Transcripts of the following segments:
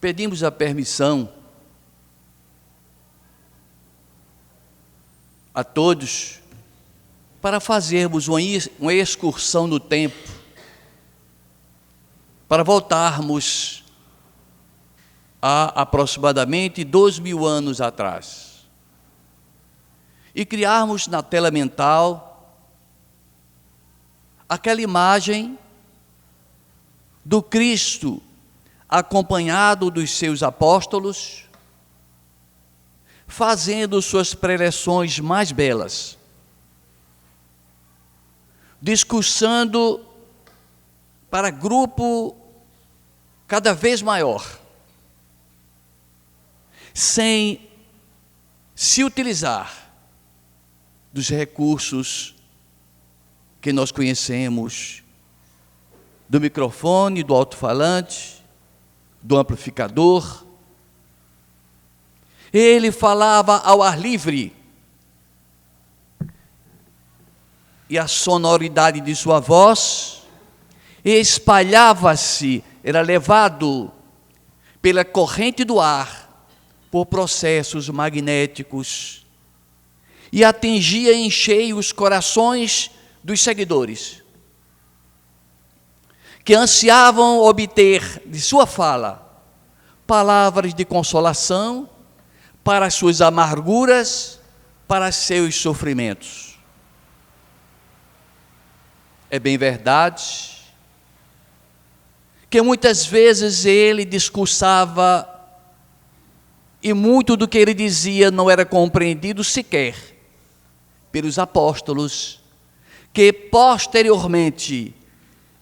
pedimos a permissão a todos para fazermos uma excursão no tempo, para voltarmos a aproximadamente 2000 anos atrás e criarmos na tela mental aquela imagem do Cristo acompanhado dos seus apóstolos, fazendo suas preleções mais belas, discursando para grupo cada vez maior, sem se utilizar dos recursos que nós conhecemos, do microfone, do alto-falante, do amplificador. Ele falava ao ar livre, e a sonoridade de sua voz espalhava-se, era levado pela corrente do ar, por processos magnéticos, e atingia em cheio os corações dos seguidores, que ansiavam obter de sua fala palavras de consolação para as suas amarguras, para seus sofrimentos. É bem verdade que muitas vezes ele discursava e muito do que ele dizia não era compreendido sequer pelos apóstolos, que posteriormente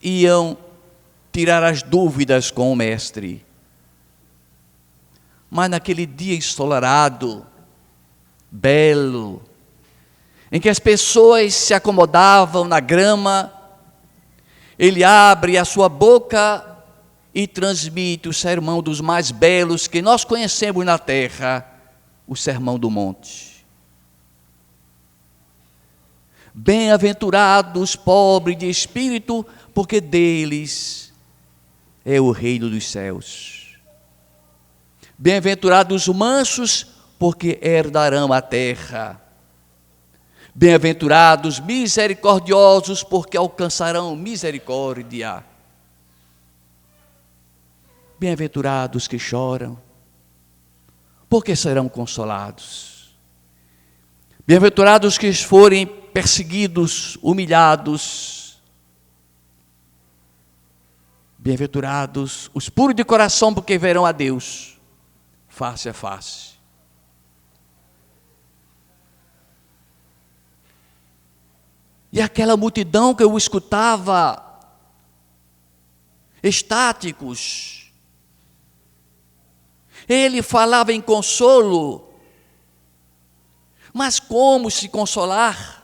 iam tirar as dúvidas com o mestre. Mas naquele dia ensolarado, belo, em que as pessoas se acomodavam na grama, ele abre a sua boca e transmite o sermão dos mais belos que nós conhecemos na terra, o Sermão do Monte. Bem-aventurados os pobres de espírito, porque deles é o reino dos céus. Bem-aventurados os mansos, porque herdarão a terra. Bem-aventurados misericordiosos, porque alcançarão misericórdia. Bem-aventurados que choram, porque serão consolados. Bem-aventurados que forem perseguidos, humilhados. Bem-aventurados os puros de coração, porque verão a Deus face a face. E aquela multidão que eu escutava, estáticos, ele falava em consolo, mas como se consolar?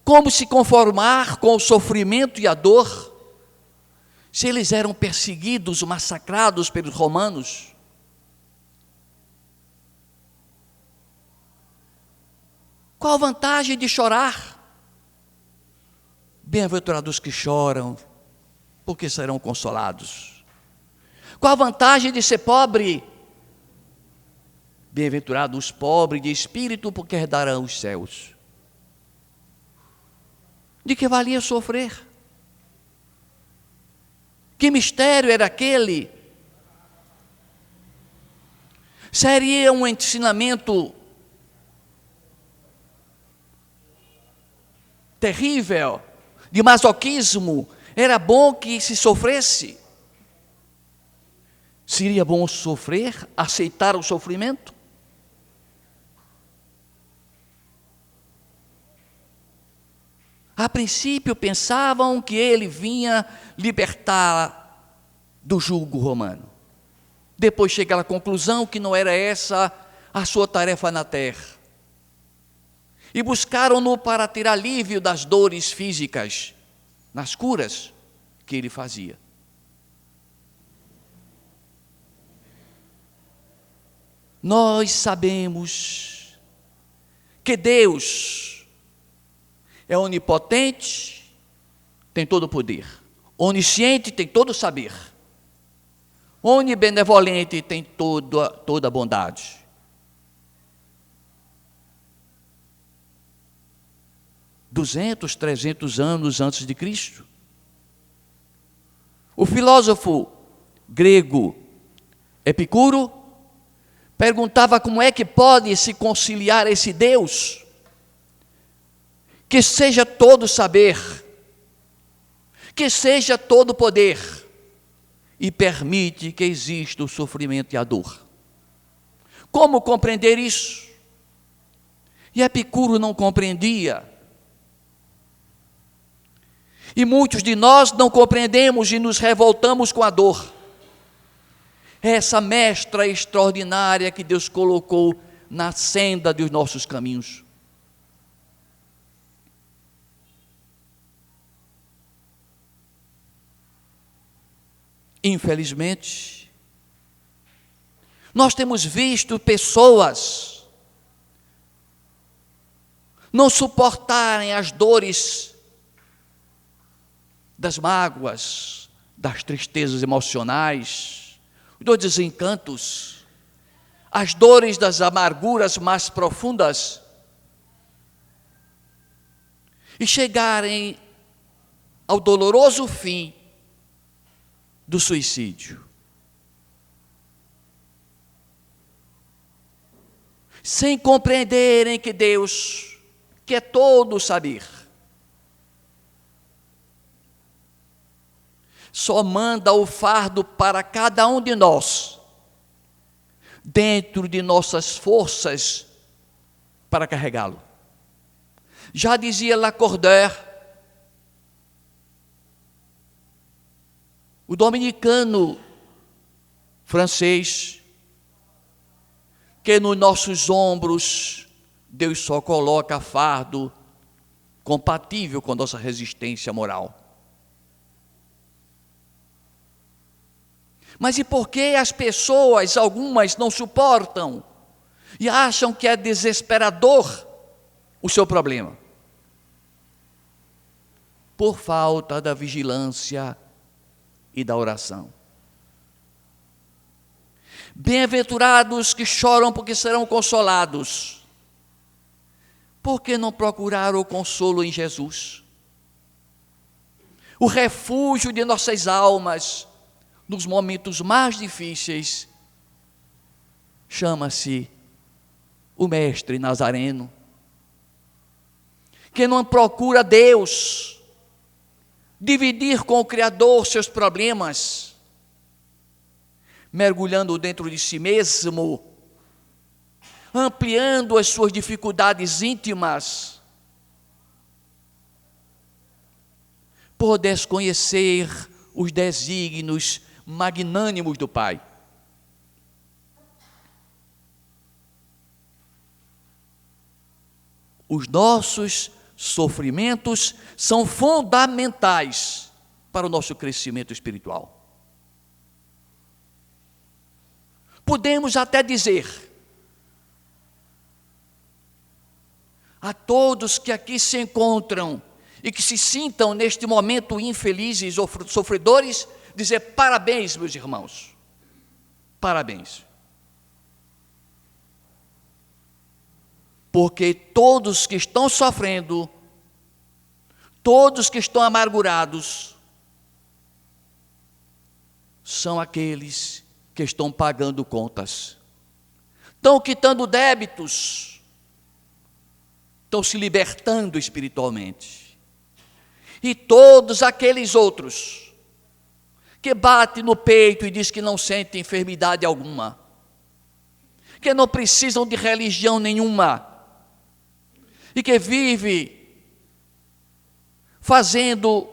Como se conformar com o sofrimento e a dor, se eles eram perseguidos, massacrados pelos romanos? Qual a vantagem de chorar? Bem-aventurados que choram, porque serão consolados. Qual a vantagem de ser pobre? Bem-aventurados os pobres de espírito, porque herdarão os céus. De que valia sofrer? Que mistério era aquele? Seria um ensinamento terrível, de masoquismo? Era bom que se sofresse? Seria bom sofrer, aceitar o sofrimento? A princípio pensavam que ele vinha libertar do jugo romano. Depois chega à conclusão que não era essa a sua tarefa na terra. E buscaram-no para ter alívio das dores físicas, nas curas que ele fazia. Nós sabemos que Deus é onipotente, tem todo o poder. Onisciente tem todo o saber. Onibenevolente tem toda a bondade. Duzentos, 300 anos antes de Cristo, o filósofo grego Epicuro perguntava como é que pode se conciliar esse Deus que seja todo saber, que seja todo poder e permite que exista o sofrimento e a dor. Como compreender isso? E Epicuro não compreendia. E muitos de nós não compreendemos e nos revoltamos com a dor. Essa mestra extraordinária que Deus colocou na senda dos nossos caminhos. Infelizmente, nós temos visto pessoas não suportarem as dores das mágoas, das tristezas emocionais, dos desencantos, as dores das amarguras mais profundas, e chegarem ao doloroso fim do suicídio. Sem compreenderem que Deus, que é todo saber, só manda o fardo para cada um de nós, dentro de nossas forças, para carregá-lo. Já dizia Lacordaire, o dominicano francês, que nos nossos ombros Deus só coloca fardo compatível com nossa resistência moral. Mas e por que as pessoas, algumas, não suportam e acham que é desesperador o seu problema? Por falta da vigilância e da oração. Bem-aventurados que choram porque serão consolados. Por que não procurar o consolo em Jesus? O refúgio de nossas almas nos momentos mais difíceis chama-se o Mestre Nazareno. Que não procura Deus dividir com o Criador seus problemas, mergulhando dentro de si mesmo, ampliando as suas dificuldades íntimas, por desconhecer os desígnios magnânimos do Pai. Os nossos sofrimentos são fundamentais para o nosso crescimento espiritual. Podemos até dizer a todos que aqui se encontram e que se sintam neste momento infelizes ou sofredores, dizer parabéns, meus irmãos, parabéns. Porque todos que estão sofrendo, todos que estão amargurados, são aqueles que estão pagando contas, estão quitando débitos, estão se libertando espiritualmente. E todos aqueles outros que batem no peito e dizem que não sentem enfermidade alguma, que não precisam de religião nenhuma, e que vive fazendo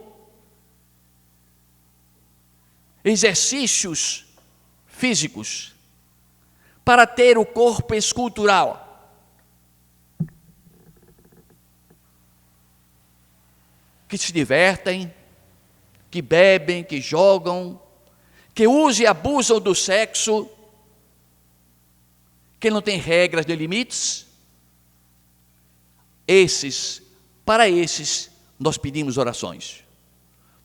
exercícios físicos para ter o corpo escultural, que se divertem, que bebem, que jogam, que usam e abusam do sexo, que não tem regras de limites. Para esses, nós pedimos orações.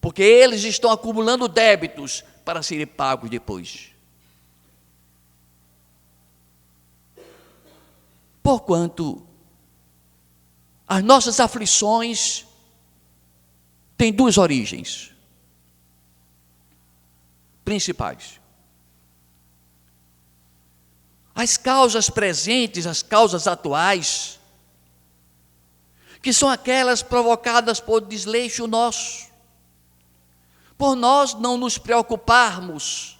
porque eles estão acumulando débitos para serem pagos depois. Porquanto as nossas aflições têm duas origens principais. As causas presentes, as causas atuais, que são aquelas provocadas por desleixo nosso, por nós não nos preocuparmos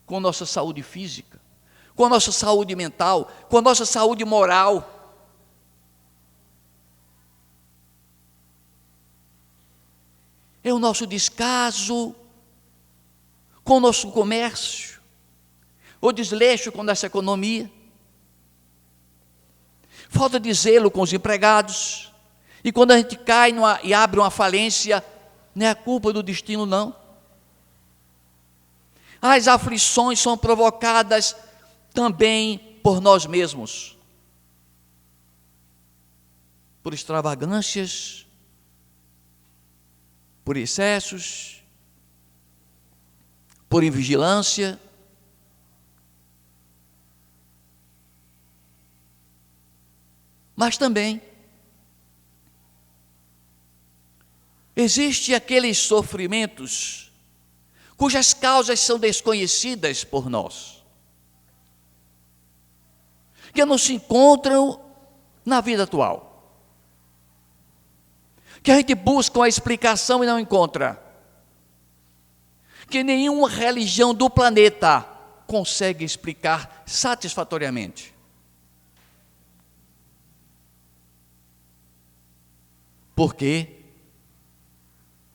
com nossa saúde física, com a nossa saúde mental, com a nossa saúde moral. É o nosso descaso com o nosso comércio, o desleixo com a nossa economia, falta de zelo com os empregados, e quando a gente cai e abre uma falência, não é a culpa do destino, não. As aflições são provocadas também por nós mesmos, por extravagâncias, por excessos, por invigilância. Mas também existem aqueles sofrimentos cujas causas são desconhecidas por nós, que não se encontram na vida atual, que a gente busca uma explicação e não encontra, que nenhuma religião do planeta consegue explicar satisfatoriamente. Porque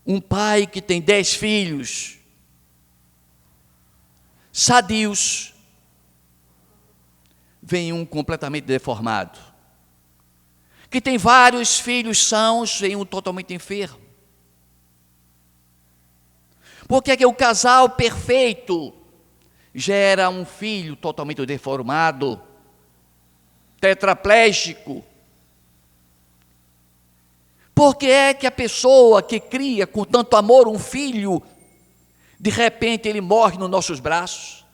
um pai que tem 10 filhos, sadios, vem um completamente deformado. Que tem vários filhos sãos, vem um totalmente enfermo. Porque é que o casal perfeito gera um filho totalmente deformado, tetraplégico? Por que é que a pessoa que cria com tanto amor um filho, de repente ele morre nos nossos braços?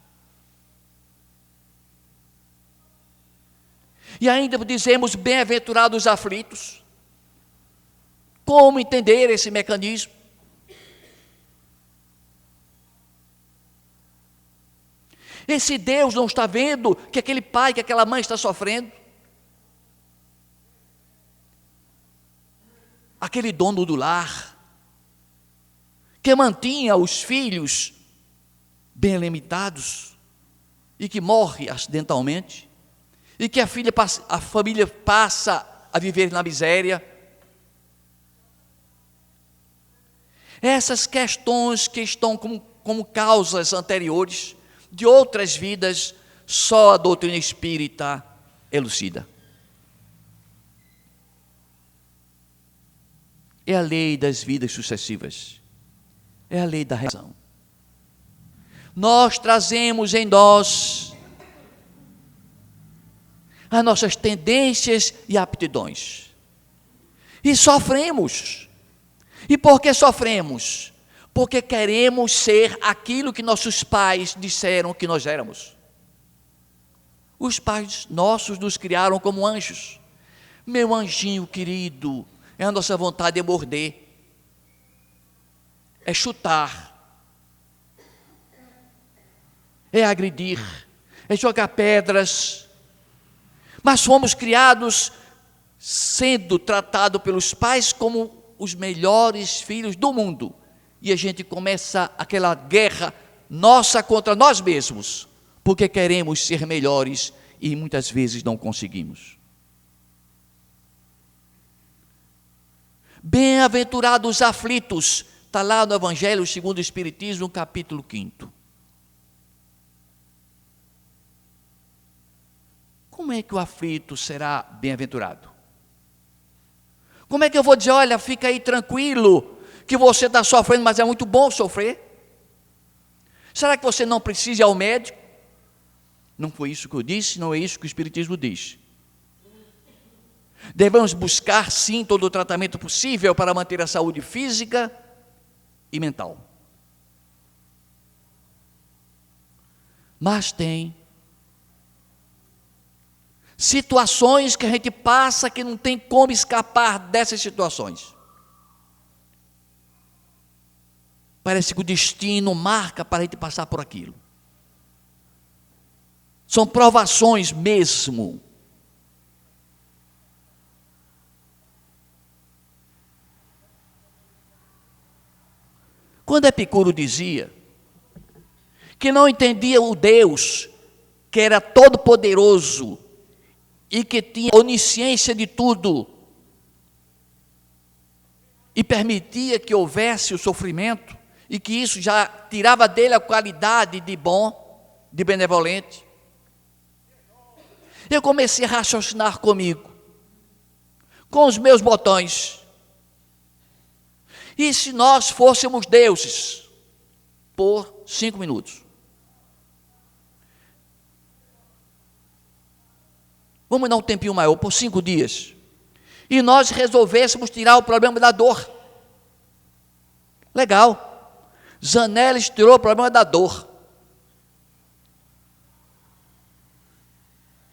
E ainda dizemos bem-aventurados os aflitos. Como entender esse mecanismo? Esse Deus não está vendo que aquele pai, que aquela mãe está sofrendo? Aquele dono do lar, que mantinha os filhos bem alimentados e que morre acidentalmente, e que a família passa a viver na miséria. Essas questões que estão como causas anteriores de outras vidas, só a doutrina espírita elucida. É a lei das vidas sucessivas, é a lei da reação. Nós trazemos em nós as nossas tendências e aptidões, e sofremos. E por que sofremos? Porque queremos ser aquilo que nossos pais disseram que nós éramos. Os pais nossos nos criaram como anjos. Meu anjinho querido, é a nossa vontade é morder, é chutar, é agredir, é jogar pedras. Mas fomos criados sendo tratados pelos pais como os melhores filhos do mundo. E a gente começa aquela guerra nossa contra nós mesmos, porque queremos ser melhores e muitas vezes não conseguimos. Bem-aventurados os aflitos, está lá no Evangelho segundo o Espiritismo, capítulo 5. Como é que o aflito será bem-aventurado? Como é que eu vou dizer, olha, fica aí tranquilo, que você está sofrendo, mas é muito bom sofrer? Será que você não precisa ir ao médico? Não foi isso que eu disse, não é isso que o Espiritismo diz. Devemos buscar sim todo o tratamento possível para manter a saúde física, e mental. Mas tem situações que a gente passa que não tem como escapar dessas situações. Parece que o destino marca para a gente passar por aquilo. São provações mesmo. Quando Epicuro dizia que não entendia o Deus que era todo-poderoso e que tinha onisciência de tudo e permitia que houvesse o sofrimento e que isso já tirava dele a qualidade de bom, de benevolente, eu comecei a raciocinar comigo, com os meus botões. E se nós fôssemos deuses por 5 minutos? Vamos dar um tempinho maior, por 5 dias. E nós resolvêssemos tirar o problema da dor. Legal. Zanelis tirou o problema da dor.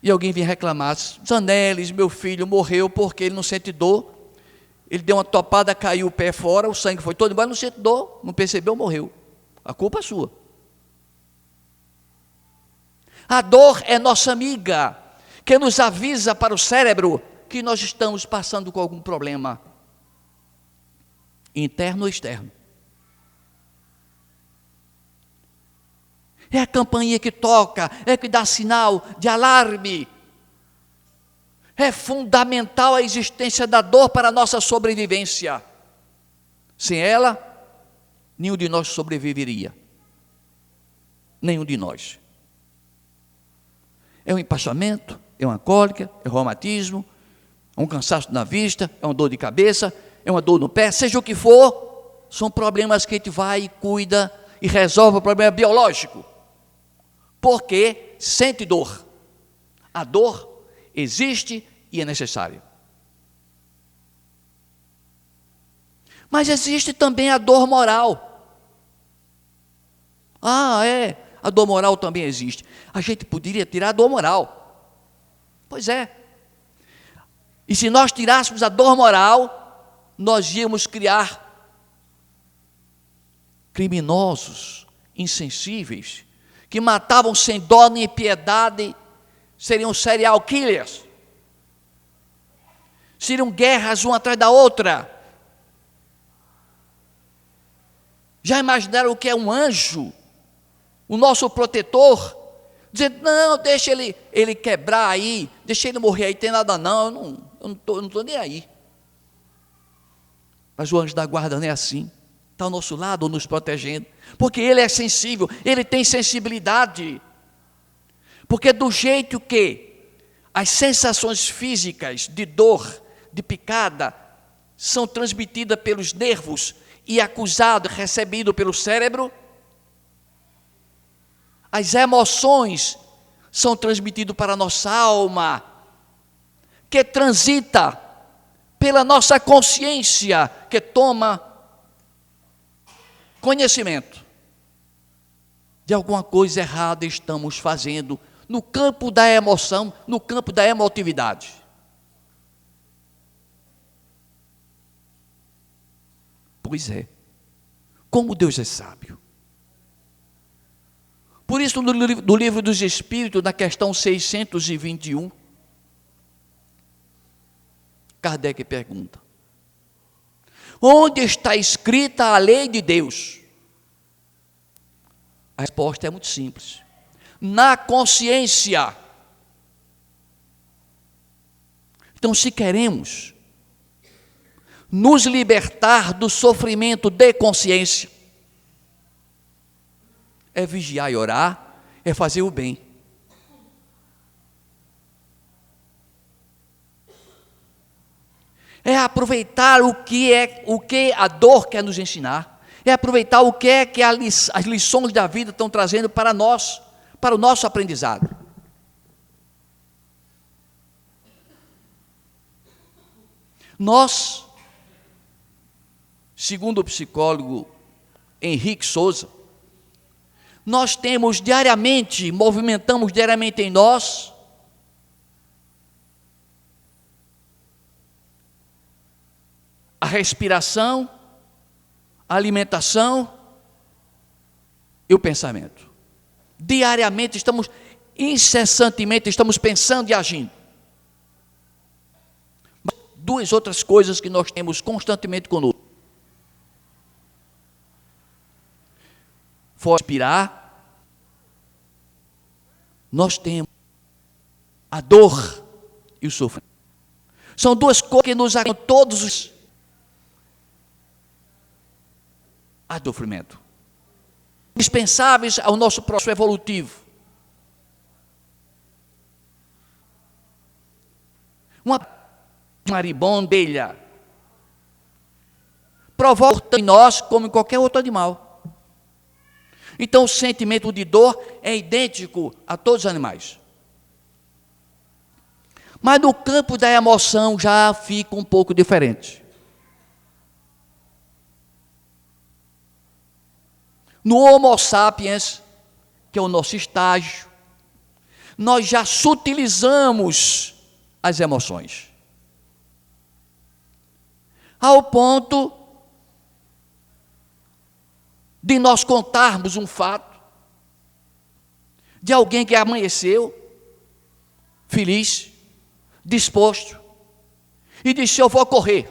E alguém vinha reclamar: Zanelis, meu filho, morreu porque ele não sente dor. Ele deu uma topada, caiu o pé fora, o sangue foi todo embora, não sente dor, não percebeu, morreu. A culpa é sua. A dor é nossa amiga, que nos avisa para o cérebro que nós estamos passando com algum problema, interno ou externo. É a campainha que toca, é que dá sinal de alarme. É fundamental a existência da dor para a nossa sobrevivência. Sem ela, nenhum de nós sobreviveria. Nenhum de nós. É um empachamento, é uma cólica, é um reumatismo, é um cansaço na vista, é uma dor de cabeça, é uma dor no pé, seja o que for, são problemas que a gente vai e cuida e resolve o problema biológico. Porque sente dor. A dor existe e é necessária. Mas existe também a dor moral. A dor moral também existe. A gente poderia tirar a dor moral. Pois é. E se nós tirássemos a dor moral, nós íamos criar criminosos, insensíveis, que matavam sem dó nem piedade, seriam serial killers. Seriam guerras uma atrás da outra. Já imaginaram o que é um anjo, o nosso protetor, dizendo: não, deixa ele quebrar aí, deixa ele morrer aí, tem nada não, eu não estou nem aí. Mas o anjo da guarda não é assim, está ao nosso lado, nos protegendo, porque ele é sensível, ele tem sensibilidade, porque do jeito que as sensações físicas de dor, de picada, são transmitidas pelos nervos e acusado, recebido pelo cérebro, as emoções são transmitidas para a nossa alma, que transita pela nossa consciência, que toma conhecimento de alguma coisa errada estamos fazendo no campo da emoção, no campo da emotividade. Pois é, como Deus é sábio. Por isso, no livro dos Espíritos, na questão 621, Kardec pergunta: onde está escrita a lei de Deus? A resposta é muito simples: na consciência. Então, se queremos nos libertar do sofrimento de consciência, é vigiar e orar, é fazer o bem. É aproveitar o que a dor quer nos ensinar, é aproveitar o que as lições da vida estão trazendo para nós, para o nosso aprendizado. Nós, segundo o psicólogo Henrique Souza, nós temos diariamente, movimentamos diariamente em nós a respiração, a alimentação e o pensamento. Diariamente incessantemente estamos pensando e agindo. Mas duas outras coisas que nós temos constantemente conosco. For respirar, nós temos a dor e o sofrimento. São duas coisas que nos acompanham todos os sofrimento. Indispensáveis ao nosso processo evolutivo. Uma maribondelha provoca em nós como em qualquer outro animal. Então o sentimento de dor é idêntico a todos os animais. Mas no campo da emoção já fica um pouco diferente. No Homo sapiens, que é o nosso estágio, nós já sutilizamos as emoções. Ao ponto de nós contarmos um fato de alguém que amanheceu feliz, disposto, e disse: eu vou correr,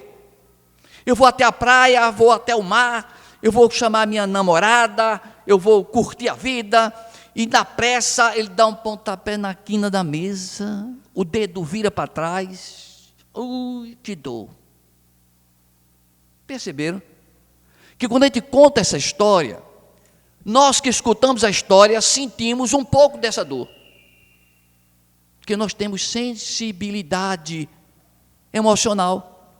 eu vou até a praia, vou até o mar, eu vou chamar minha namorada, eu vou curtir a vida, e na pressa ele dá um pontapé na quina da mesa, o dedo vira para trás, que dor. Perceberam? Que quando a gente conta essa história, nós que escutamos a história, sentimos um pouco dessa dor. Porque nós temos sensibilidade emocional.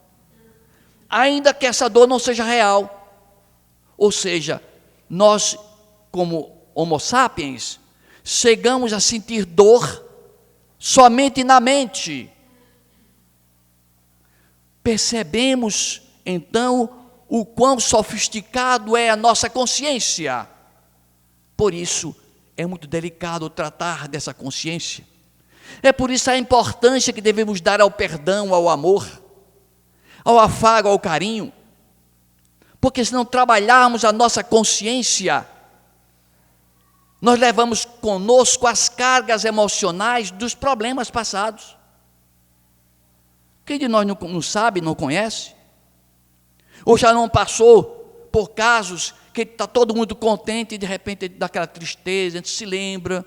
Ainda que essa dor não seja real. Ou seja, nós, como Homo sapiens, chegamos a sentir dor somente na mente. Percebemos, então, o quão sofisticado é a nossa consciência. Por isso, é muito delicado tratar dessa consciência. É por isso a importância que devemos dar ao perdão, ao amor, ao afago, ao carinho. Porque se não trabalharmos a nossa consciência, nós levamos conosco as cargas emocionais dos problemas passados. Quem de nós não sabe, não conhece? Ou já não passou por casos que está todo mundo contente e de repente dá aquela tristeza, a gente se lembra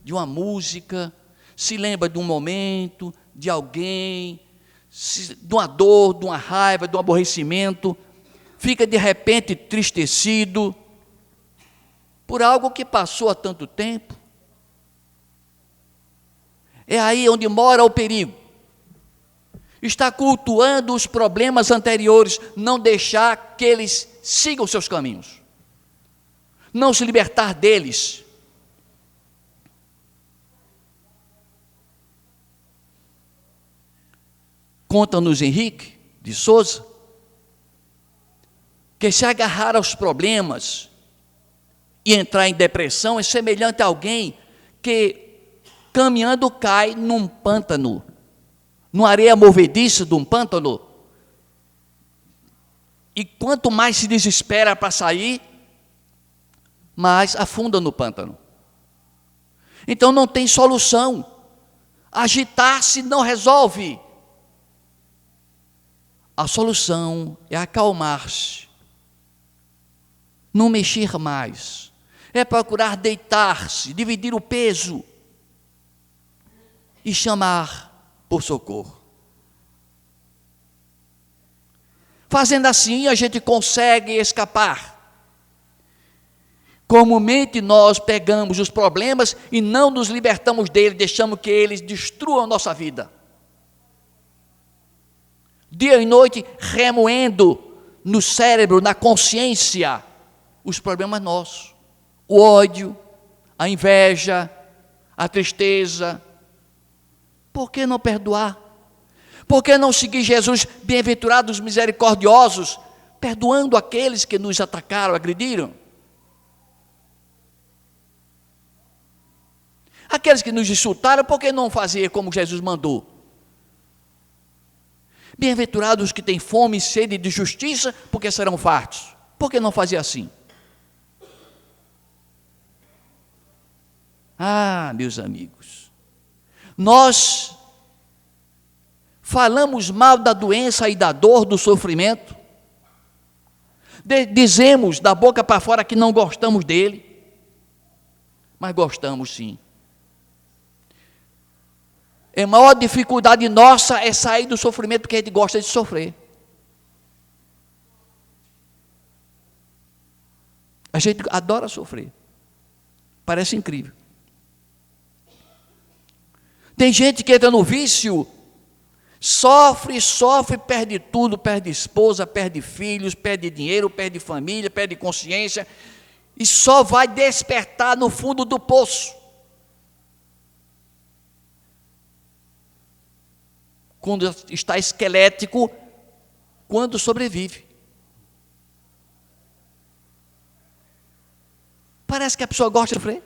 de uma música, se lembra de um momento, de alguém, de uma dor, de uma raiva, de um aborrecimento, fica de repente entristecido por algo que passou há tanto tempo. É aí onde mora o perigo. Está cultuando os problemas anteriores, não deixar que eles sigam seus caminhos, não se libertar deles. Conta-nos Henrique de Souza, que se agarrar aos problemas e entrar em depressão é semelhante a alguém que caminhando cai num pântano, numa areia movediça de um pântano, e quanto mais se desespera para sair, mais afunda no pântano. Então não tem solução. Agitar-se não resolve. A solução é acalmar-se, não mexer mais, é procurar deitar-se, dividir o peso e chamar por socorro. Fazendo assim, a gente consegue escapar. Comumente nós pegamos os problemas e não nos libertamos deles, deixamos que eles destruam a nossa vida. Dia e noite remoendo no cérebro, na consciência, os problemas nossos. O ódio, a inveja, a tristeza. Por que não perdoar? Por que não seguir Jesus, bem-aventurados misericordiosos, perdoando aqueles que nos atacaram, agrediram. Aqueles que nos insultaram, por que não fazer como Jesus mandou? Bem-aventurados os que têm fome e sede de justiça, porque serão fartos. Por que não fazer assim? Ah, meus amigos, nós falamos mal da doença e da dor, do sofrimento, dizemos da boca para fora que não gostamos dele, mas gostamos sim. A maior dificuldade nossa é sair do sofrimento, porque a gente gosta de sofrer. A gente adora sofrer. Parece incrível. Tem gente que entra no vício, sofre, perde tudo, perde esposa, perde filhos, perde dinheiro, perde família, perde consciência, e só vai despertar no fundo do poço. Quando está esquelético, quando sobrevive. Parece que a pessoa gosta de sofrer.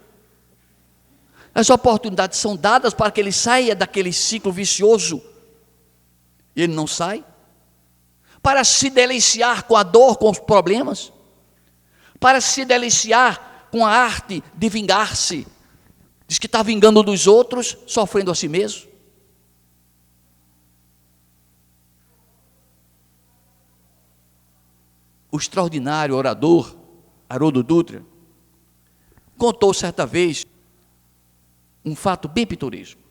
As oportunidades são dadas para que ele saia daquele ciclo vicioso. E ele não sai. Para se deliciar com a dor, com os problemas. Para se deliciar com a arte de vingar-se. Diz que está vingando dos outros, sofrendo a si mesmo. O extraordinário orador, Haroldo Dutra, contou certa vez um fato bem pitoresco.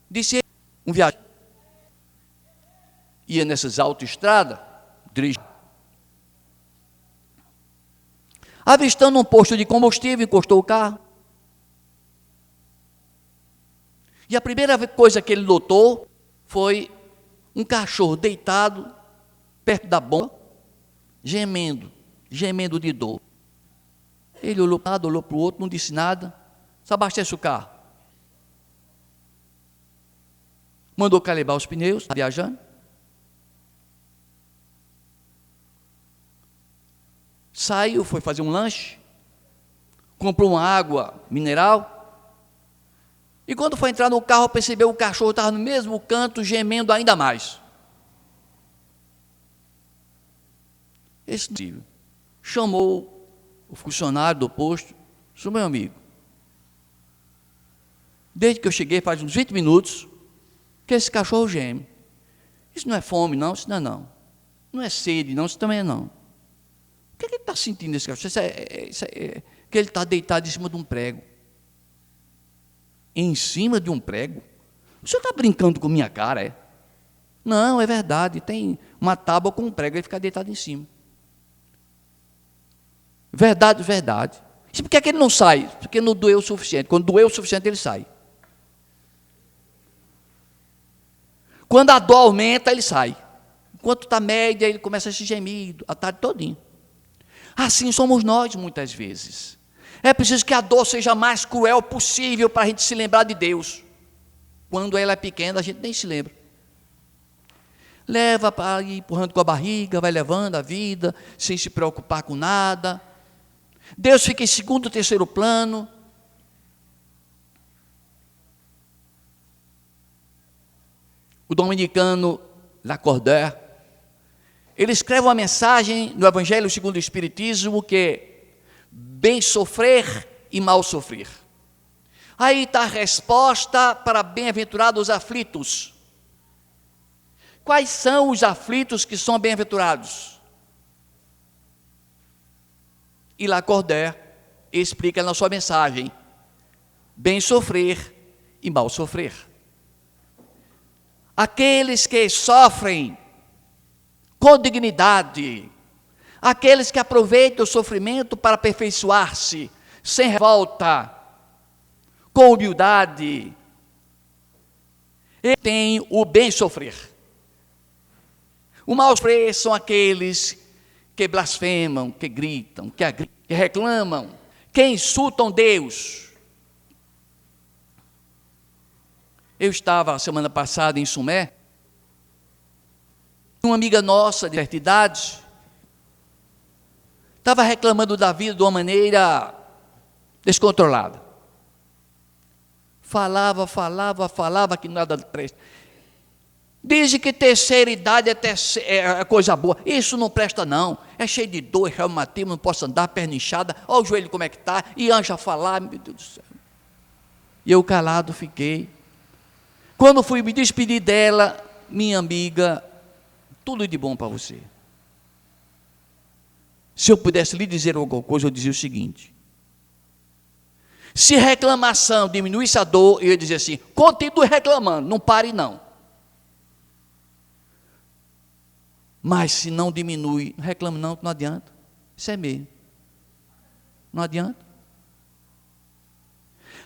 Disse ele, um viajante ia nessas autoestradas, avistando um posto de combustível, encostou o carro. E a primeira coisa que ele notou foi um cachorro deitado perto da bomba, gemendo de dor. Ele olhou para um lado, olhou para o outro, não disse nada. Só abastece o carro. Mandou calibrar os pneus, viajando. Saiu, foi fazer um lanche. Comprou uma água mineral. E quando foi entrar no carro, percebeu que o cachorro estava no mesmo canto, gemendo ainda mais. Esse chamou o funcionário do posto. Disse, meu amigo, desde que eu cheguei faz uns 20 minutos, que esse cachorro geme. Isso não é fome, não? Isso não é não. Não é sede, não? Isso também é não. O que ele está sentindo esse cachorro? Que ele está deitado em cima de um prego. Em cima de um prego? O senhor está brincando com minha cara, é? Não, é verdade. Tem uma tábua com um prego, ele fica deitado em cima. Verdade, verdade. E por que ele não sai? Porque não doeu o suficiente. Quando doeu o suficiente, ele sai. Quando a dor aumenta, ele sai. Enquanto está média, ele começa a se gemir a tarde todinha. Assim somos nós, muitas vezes. É preciso que a dor seja mais cruel possível para a gente se lembrar de Deus. Quando ela é pequena, a gente nem se lembra. Leva para ir empurrando com a barriga, vai levando a vida, sem se preocupar com nada. Deus fica em segundo, terceiro plano. O dominicano Lacordaire, ele escreve uma mensagem no Evangelho segundo o Espiritismo que é bem sofrer e mal sofrer. Aí está a resposta para bem-aventurados aflitos. Quais são os aflitos que são bem-aventurados? E Lacordaire explica na sua mensagem, bem sofrer e mal sofrer. Aqueles que sofrem com dignidade, aqueles que aproveitam o sofrimento para aperfeiçoar-se, sem revolta, com humildade, eles têm o bem sofrer. O mal sofrer são aqueles que blasfemam, que gritam, que reclamam, que insultam Deus. Eu estava semana passada em Sumé, uma amiga nossa de certa idade, Estava reclamando da vida de uma maneira descontrolada. Falava que nada presta. Dizem que terceira idade é coisa boa. Isso não presta não. É cheio de dor, é reumatismo, não posso andar, perna inchada. Olha o joelho como é que está. E anja a falar, meu Deus do céu. E eu calado fiquei. Quando fui me despedir dela, minha amiga, tudo de bom para você. Se eu pudesse lhe dizer alguma coisa, eu dizia o seguinte: se reclamação diminuísse a dor, eu ia dizer assim, continue reclamando, não pare não. Mas se não diminui, não reclame não, não adianta. Isso é mesmo. Não adianta.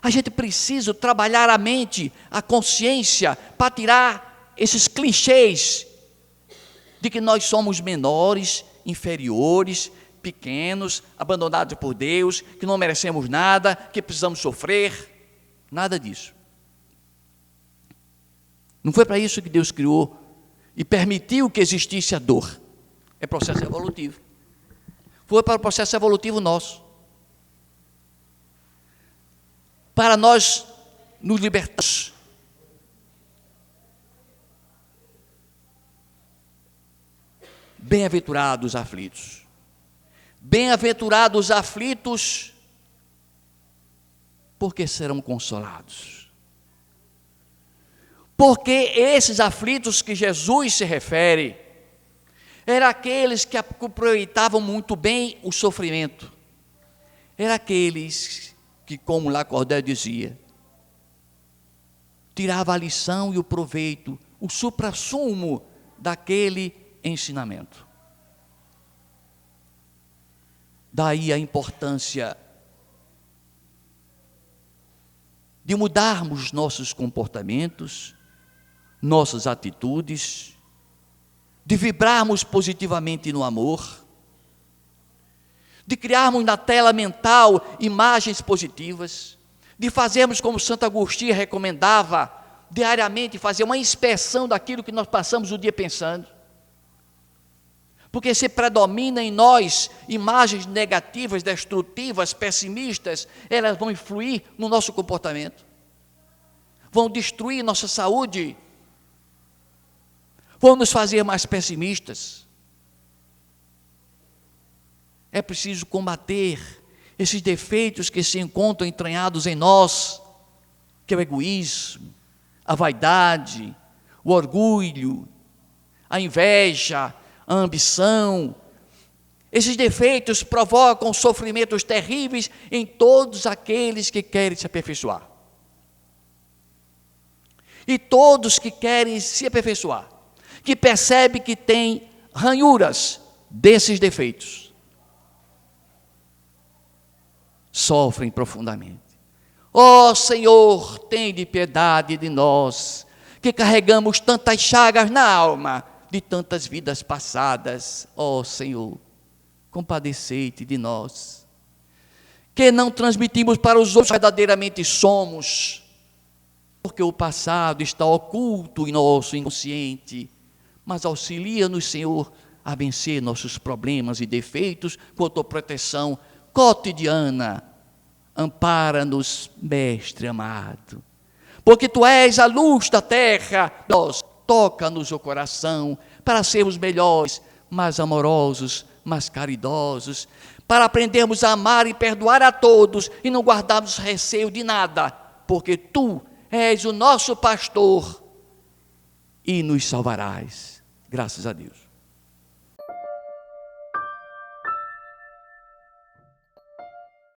A gente precisa trabalhar a mente, a consciência, para tirar esses clichês de que nós somos menores, inferiores, pequenos, abandonados por Deus, que não merecemos nada, que precisamos sofrer. Nada disso. Não foi para isso que Deus criou e permitiu que existisse a dor. É processo evolutivo. Foi para o processo evolutivo nosso. Para nós nos libertarmos. Bem-aventurados os aflitos. Bem-aventurados os aflitos, porque serão consolados. Porque esses aflitos que Jesus se refere, eram aqueles que aproveitavam muito bem o sofrimento. Eram aqueles que, como Lacordaire dizia, tirava a lição e o proveito, o suprassumo daquele ensinamento. Daí a importância de mudarmos nossos comportamentos, nossas atitudes, de vibrarmos positivamente no amor, de criarmos na tela mental imagens positivas, de fazermos como Santo Agostinho recomendava, diariamente fazer uma inspeção daquilo que nós passamos o dia pensando. Porque se predomina em nós imagens negativas, destrutivas, pessimistas, elas vão influir no nosso comportamento, vão destruir nossa saúde, vão nos fazer mais pessimistas. É preciso combater esses defeitos que se encontram entranhados em nós, que é o egoísmo, a vaidade, o orgulho, a inveja, a ambição. Esses defeitos provocam sofrimentos terríveis em todos aqueles que querem se aperfeiçoar. E todos que querem se aperfeiçoar, que percebem que tem ranhuras desses defeitos, sofrem profundamente. Ó Senhor, tende piedade de nós, que carregamos tantas chagas na alma, de tantas vidas passadas. Ó Senhor, compadecei-te de nós, que não transmitimos para os outros verdadeiramente somos, porque o passado está oculto em nosso inconsciente, mas auxilia-nos, Senhor, a vencer nossos problemas e defeitos com a tua proteção cotidiana. Ampara-nos, Mestre amado, porque tu és a luz da terra. Nós toca-nos o coração para sermos melhores, mais amorosos, mais caridosos, para aprendermos a amar e perdoar a todos e não guardarmos receio de nada, porque tu és o nosso pastor e nos salvarás. Graças a Deus.